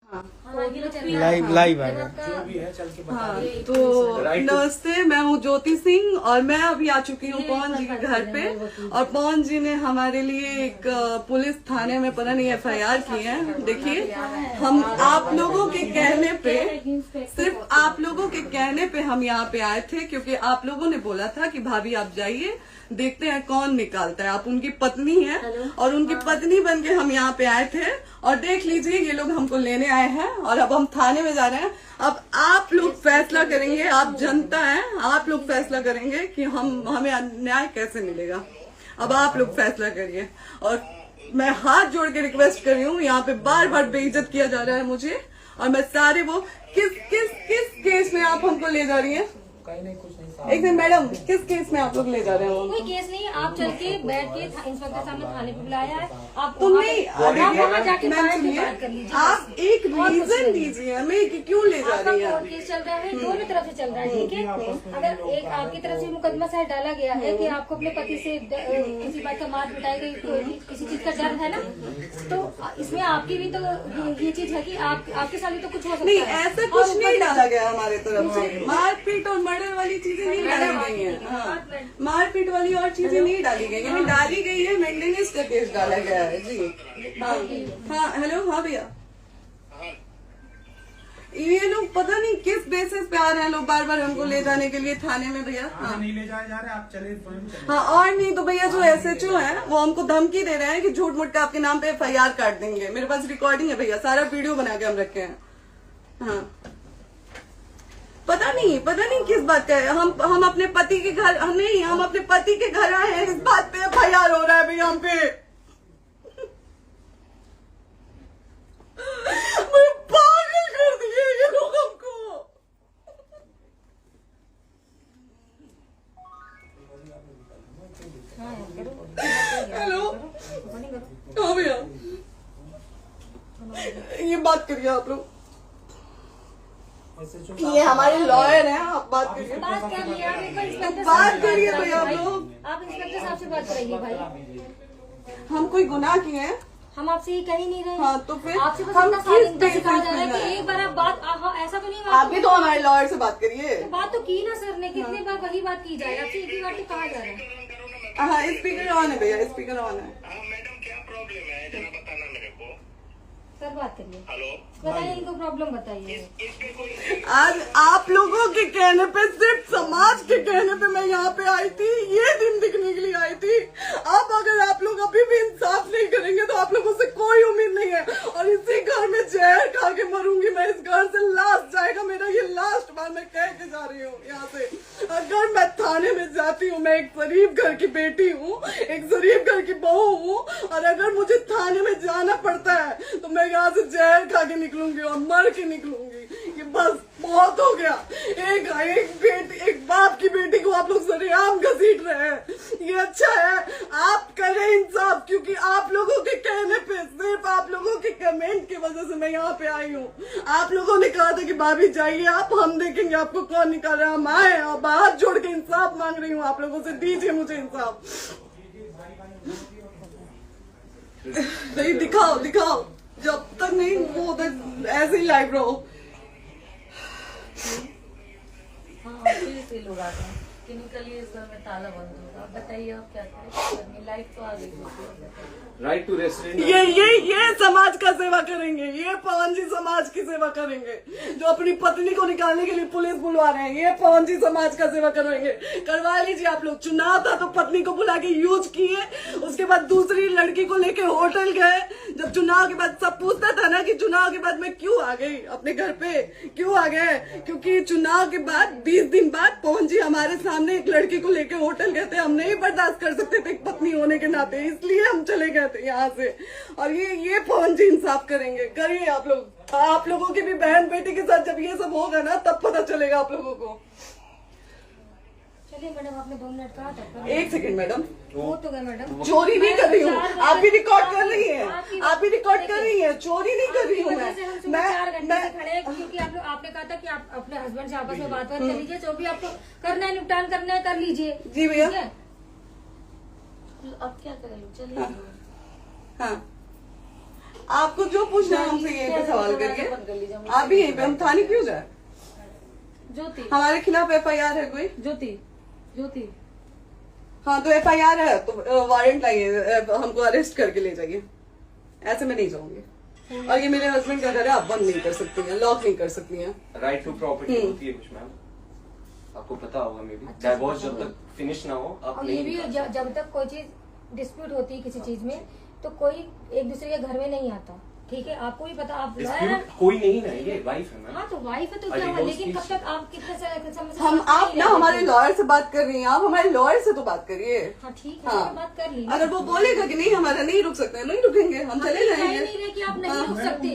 Live आ रहा है। तो नमस्ते, मैं हूँ ज्योति सिंह और मैं अभी आ चुकी हूँ पवन जी के घर पे। और पवन जी ने हमारे लिए एक पुलिस थाने में पता नहीं FIR की है। देखिए, हम आप लोगों के कहने पे, सिर्फ आप लोगों के कहने पे हम यहाँ पे आए थे, क्योंकि आप लोगों ने बोला था कि भाभी आप जाइए, देखते हैं कौन निकालता है। आप उनकी पत्नी हैं और उनकी पत्नी बन के हम यहाँ पे आए थे। और देख लीजिए, ये लोग हमको लेने आए हैं और अब हम थाने में जा रहे हैं। अब आप लोग फैसला करेंगे, आप जनता हैं, आप लोग फैसला करेंगे कि हमें न्याय कैसे मिलेगा। अब आप लोग फैसला करिए। और मैं हाथ जोड़ के रिक्वेस्ट कर रही हूँ, यहाँ पे बार बार बेइज्जत किया जा रहा है मुझे। और मैं सारे वो किस केस में आप हमको ले जा रही हैं? एक दिन मैडम, किस केस में आप लोग ले जा रहे हो? कोई केस नहीं, आप चल के बैठ के इंस्पेक्टर साहब ने थाने पे बुलाया है। आप तुम नहीं, जाके बात कर लीजिए। आप एक रीजन दीजिए हमें कि क्यों ले जा रही है। केस चल रहा है, दोनों तरफ से चल रहा है, ठीक है। अगर एक आपकी तरफ से मुकदमा शायद डाला गया है कि आपको अपने पति से किसी बात का मार पिटाई गई, किसी चीज का डर है ना, तो इसमें आपकी भी तो ये चीज है कि आपके साथ भी तो कुछ हो सकता है। नहीं, ऐसा कुछ नहीं डाला गया हमारे तरफ से। मारपीट और मर्डर वाली चीजें नहीं डाली गई है। हाँ, मारपीट वाली और चीजें नहीं डाली गई है। डाली गई है मेंटेनेंस का केस डाला गया है जी। हाँ हेलो, हाँ भैया, ये लोग पता नहीं किस बेसिस पे आ रहे हैं लोग बार बार हमको ले जाने के लिए थाने में भैया। हाँ, नहीं ले जाए जा रहे, आप चले। हाँ, और नहीं तो भैया जो SHO है वो हमको धमकी दे रहे हैं कि झूठ मूठ का आपके नाम पे FIR काट देंगे। मेरे पास रिकॉर्डिंग है भैया, सारा वीडियो बना के हम रखे हैं। हाँ, पता नहीं किस बात का है। हम अपने पति के घर, हम अपने पति के घर आए हैं, इस बात पे FIR हो रहा है भैया हम पे। पागल कर दिए ये लोग हमको। हेलो, हाँ भैया, ये बात करिए आप लोग। ये हमारे लॉयर हैं, आप बात करिए। बात कर लिया, बात करिए भैया आप लोग। आप इंस्पेक्टर साहब से बात करेंगे भाई। हम कोई गुनाह किए हैं? हम आपसे ये कह ही नहीं रहे। हाँ, तो फिर आपसे बस हम इतना सिखाया जा रहा है कि एक बार आप बात, ऐसा तो नहीं। आप भी तो हमारे लॉयर से बात करिए। तो बात तो की ना सर ने, कितनी बार वही बात की जाए, आपसे एक ही बार तो कहा जा रहा है। हाँ, स्पीकर ऑन है भैया, स्पीकर ऑन है। मैडम क्या प्रॉब्लम है जरा बताना मेरे को। सर बात करिए। हेलो, बताइए, इनको प्रॉब्लम बताइए। इसके कोई आज आप लोगों के कहने पे, सिर्फ समाज के कहने पे मैं यहाँ पे आई थी, ये दिन दिखने के लिए आई थी। अब अगर आप लोग अभी भी इंसाफ नहीं करेंगे तो आप लोगों से कोई उम्मीद नहीं है। और इसी घर में जहर खा के मरूंगी मैं। इस घर से लास्ट जाएगा मेरा, ये लास्ट बार मैं कह के जा रही हूँ यहाँ से। अगर मैं थाने में जाती हूँ, मैं एक गरीब घर की बेटी हूँ, एक गरीब घर की बहू हूँ, और अगर मुझे थाने में जाना पड़ता है तो मैं यहाँ से जहर खा के निकलूंगी और मर के निकलूंगी। ये बस बहुत हो गया। एक बाप की बेटी को आप लोग सरेआम घसीट रहे हैं। ये अच्छा है? आप करें इंसाफ, क्योंकि आप लोगों के कहने पे, सिर्फ आप लोगों के कमेंट की वजह से मैं यहाँ पे आई हूँ। आप लोगों ने कहा था कि भाभी जाइए आप, हम देखेंगे आपको कौन निकाल रहा है। हम आए और हाथ जोड़ के इंसाफ मांग रही हूँ आप लोगों से, दीजिए मुझे इंसाफ। नहीं, दिखाओ, जब तक नहीं वो उधर ऐसे ही लाइव रहो। हाँ, फिर से लोग आते हैं कि निकलिए, इस घर में ताला बंद होगा। आप बताइए आप क्या करें? लाइफ तो आ गई। Right to restaurant. ये समाज का सेवा करेंगे, ये पवन जी समाज की सेवा करेंगे। जो अपनी पत्नी को निकालने के लिए पुलिस बुलवा रहे हैं, ये पवन जी समाज का सेवा करेंगे। करवा लीजिए आप लोग। चुनाव था तो पत्नी को बुला के यूज किए, उसके बाद दूसरी लड़की को लेके होटल गए। जब चुनाव के बाद सब पूछता था ना कि चुनाव के बाद मैं क्यों आ गई अपने घर पे, क्यों आ गए, क्योंकि चुनाव के बाद 20 दिन बाद पवन जी हमारे सामने एक लड़की को लेके होटल गए थे। हम नहीं बर्दाश्त कर सकते थे एक पत्नी होने के नाते, इसलिए हम चले गए थे यहाँ से। और ये पवन जी इंसाफ करेंगे। करिए आप लोग। आप लोगों की भी बहन बेटी के साथ जब ये सब होगा ना, तब पता चलेगा आप लोगों को। चलिए मैडम, आपने 2 मिनट कहा था। एक सेकंड मैडम, हो तो गया मैडम। चोरी नहीं कर रही हूँ, आप भी रिकॉर्ड कर रही हैं, आप भी रिकॉर्ड कर रही हैं। चोरी नहीं कर रही हूँ मैं। 4 घंटे से खड़े हैं क्योंकि आपने कहा था कि आप अपने हस्बैंड से आपस में बात कर लीजिए, जो भी आपको करना है, निपटान करना है, कर लीजिए। जी भैया। अब क्या करें? चलिए। हाँ, आपको जो पूछना है हमसे यहीं पे सवाल करिए। आप भी यहीं पे, हम थाने क्यों जाए? ज्योति, हमारे खिलाफ FIR है कोई? ज्योति हाँ तो FIR है तो वारंट लाइए, हमको अरेस्ट करके ले जाइए। ऐसे मैं नहीं जाऊंगी। और ये मेरे हस्बैंड का घर है, आप बंद नहीं कर सकती हैं, लॉक नहीं कर सकती हैं। राइट टू प्रॉपर्टी होती है कुछ मैम, आपको पता होगा मे बी। डाइवोर्स जब तक फिनिश ना हो आप और ये नहीं भी जब तक कोई चीज डिस्प्यूट होती है किसी चीज में तो कोई एक दूसरे के घर में नहीं आता, ठीक है? आपको भी पता, आप डिस्प्यूट कोई नहीं ना, ये वाइफ है मैम। हाँ तो वाइफ है तो क्या हुआ, लेकिन कब तक आप कितने हम आप ना हमारे लॉयर से बात कर रही हैं, आप हमारे लॉयर से तो बात करिए। हाँ ठीक है, हाँ। बात कर ली। अगर वो बोलेगा कि नहीं हमारा नहीं रुक सकते, नहीं रुकेंगे, हम चले जाएंगे। नहीं रहे कि आप नहीं रुक सकते,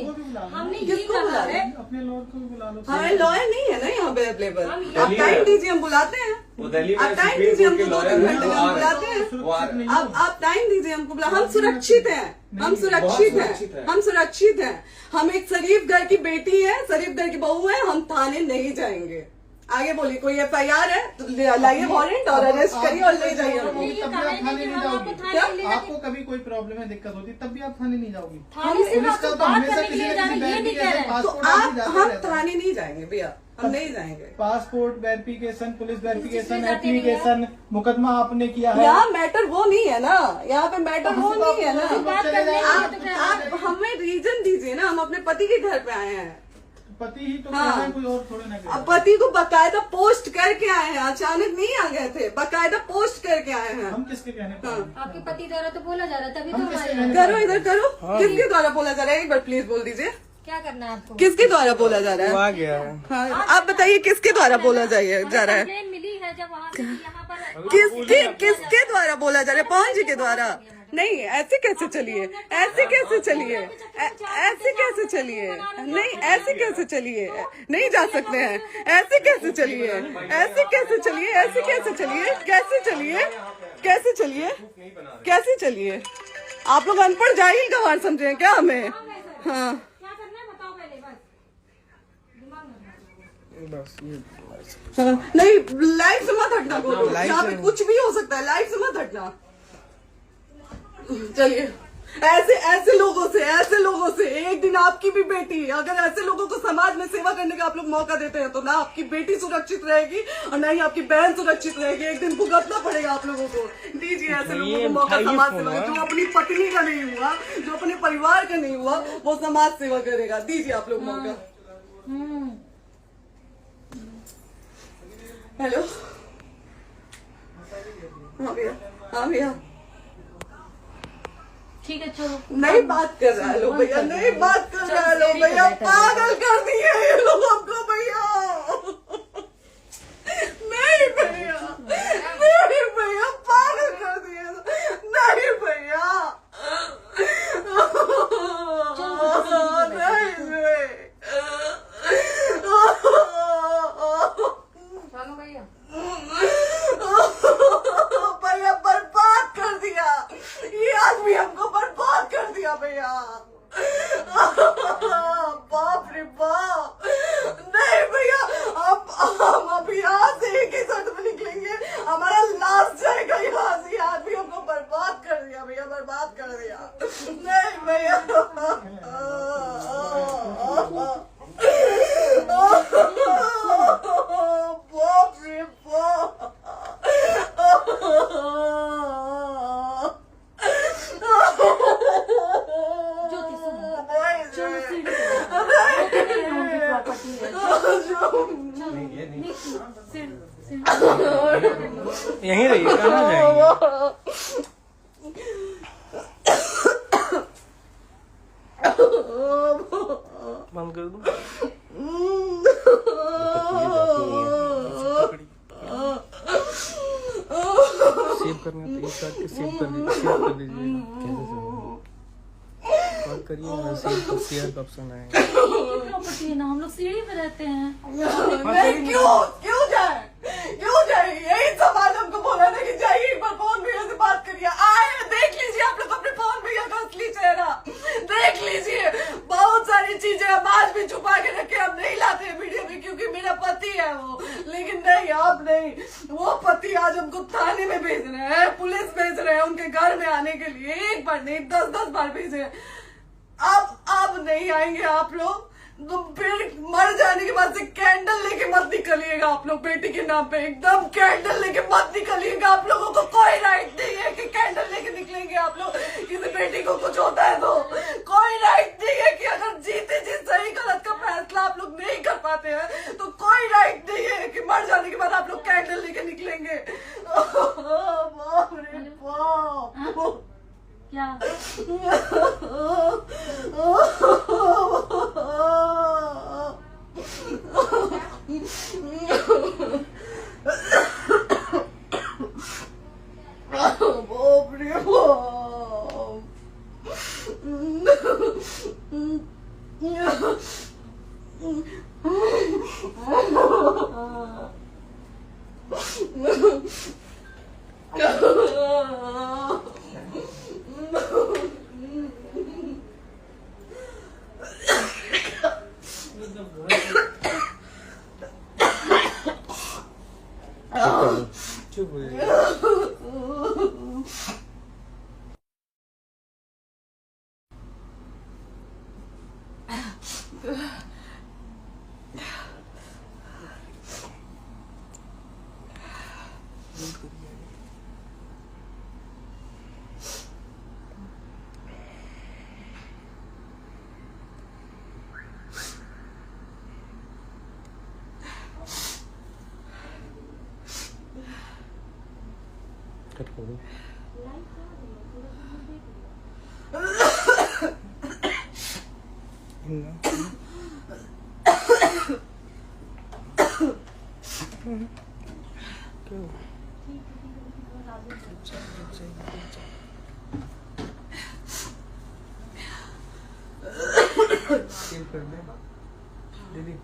हमने ये किसको बुला कहा रहे? है। अपने लॉयर को भी बुला लो। हमारे लॉयर नहीं है ना यहाँ पे अवेलेबल। आप दिल्ली टाइम में- दीजिए, हम बुलाते हैं। वो दिल्ली में आप टाइम सुप्रीम दीजिए, कोर्ट के हमको 2 लॉयर घंटे हैं, में वो हम आ बुलाते रहे हैं। हैं, वो आ रहे हैं। आप टाइम दीजिए हमको बुला, हम सुरक्षित हैं, हम सुरक्षित हैं, हम सुरक्षित हैं। हम एक शरीफ घर की बेटी है, शरीफ घर की बहू है, हम थाने नहीं जाएंगे। आगे बोलिए, कोई FIR है तो लाइए वारंट और अरेस्ट करिए और ले जाइए हमको। ये तब भी कहा आप है थाने कि नहीं हम जाओगी। आपको थाने ले जाके- आपको कभी कोई प्रॉब्लम है, दिक्कत होती, तब भी आप थाने नहीं जाओगी। थाने से पुलिस का तो बात हमेशा करने के किसी लिए न जा किसी रहे हैं, ये नहीं कह रहे हैं। तो पासपोर्ट आप आदमी जाते हम रहता है। थाने नहीं जाएंगे भैया, हम नहीं जाएंगे। पासपोर्ट वेरिफिकेशन, पुलिस वेरिफिकेशन, जाते नहीं हैं। एप्लीकेशन, मुकदमा आपने किया है। यहाँ मैटर वो नहीं है ना, यहाँ पे मैटर वो नहीं है ना। बात करने के लिए तो क्या- आप हमें रीजन दीजिए ना, हम अपने पति के घर पे आए हैं। पति ही तो हाँ। कह रहे हैं, कोई और थोड़े ना कह रहे अब हैं। पति को बकायदा पोस्ट करके आए हैं, अचानक नहीं आ गए थे, बकायदा पोस्ट करके आए हैं। हम किसके कहने पर आए? आपके पति द्वारा तो बोला जा रहा है, तभी तो हम किसके हमारे कहने करो इधर करो, किसके द्वारा बोला जा रहा है? एक बार प्लीज बोल दीजिए, क्या करना है आपको? किसके द्वारा बोला जा रहा है? आ गया है। हाँ, आप बताइए किसके द्वारा बोला जा रहा है? कंप्लेन मिली है जब वहाँ से यहाँ पर किसके द्वारा बोला जा रहा है? पवन जी के द्वारा? नहीं, ऐसे कैसे चलिए, ऐसे कैसे चलिए, ऐसे कैसे चलिए, नहीं ऐसे कैसे चलिए, नहीं जा सकते हैं, ऐसे कैसे चलिए, ऐसे कैसे चलिए, ऐसे कैसे चलिए, कैसे चलिए, कैसे चलिए, कैसे चलिए? आप लोग अनपढ़ जाहिल गंवार समझे हैं क्या हमें? हाँ क्या करना है बताओ पहले, बस दिमाग में बस ये हाँ, नहीं लाइफ से मत हटना, बोलो यहाँ पे कुछ भी हो सकता है, लाइफ से मत हटना। चलिए, ऐसे लोगों से एक दिन आपकी भी बेटी, अगर ऐसे लोगों को समाज में सेवा करने का आप लोग मौका देते हैं तो ना आपकी बेटी सुरक्षित रहेगी और ना ही आपकी बहन सुरक्षित रहेगी। एक दिन भुगतना पड़ेगा आप लोगों को। दीजिए ऐसे लोगों को मौका समाज सेवा का, जो अपनी पत्नी का नहीं हुआ, जो अपने परिवार का नहीं हुआ, वो समाज सेवा करेगा। दीजिए आप लोग मौका। हेलो, हाँ भैया, हाँ भैया, ठीक है चलो। नहीं बात कर रहा है लो भैया, नहीं बात कर रहा है लो भैया, पागल कर दिए ये लोग हमको भैया। नहीं भैया, नहीं भैया, पागल कर दिए, नहीं भैया, नहीं चलो भैया, भैया बर्बाद कर दिया ये आदमी, हमको बर्बाद कर दिया भैया। बाप रे बाप, नहीं भैया, हम अब यहाँ से एक ही शर्त में निकलेंगे, हमारा लास्ट जाएगा यहाँ से। ये आदमी हमको बर्बाद कर दिया भैया, बर्बाद कर दिया। नहीं भैया, बाप रे बाप, ज्योति सुनो, प्रॉपर्टी है, यहीं रहिए, कहाँ जाएंगे? बंद कर दूं? सेव करना तो एक काट के सेव कर दीजिए। बात करिए ना, सेव शेयर का ऑप्शन आएगा। प्रॉपर्टी है ना, हम लोग सीढ़ी पे रहते हैं। नहीं, क्यों जाए? यही समाज हमको बोला था कि जाइए एक बार पवन भैया से बात करिए। आए, देख लीजिए आप लोग अपने पवन भैया का असली चेहरा, देख लीजिए। बहुत सारी चीजें हम आज भी छुपा के रखे, हम नहीं लाते हैं वीडियो में क्योंकि मेरा पति है वो, लेकिन नहीं, आप नहीं। वो पति आज हमको थाने में भेज रहे हैं, पुलिस भेज रहे हैं उनके घर में आने के लिए, एक बार नहीं 10-10 बार भेजे। अब नहीं आएंगे आप लोग। तो फिर मर जाने के बाद से कैंडल लेके मत निकलिएगा आप लोग बेटी के नाम पे, एकदम कैंडल लेके मत निकलिएगा। आप लोगों को कोई राइट नहीं है कि कैंडल लेके निकलेंगे आप लोग। किसी बेटी को कुछ होता है तो कोई राइट नहीं है कि अगर जीते जी सही गलत का फैसला आप लोग नहीं कर पाते हैं तो कोई राइट नहीं है कि मर जाने के बाद आप लोग कैंडल लेके निकलेंगे। बाप रे बाप। क्या बाप रे चुप हो जाइए। कट कर दो। सेव कर दे दीदी।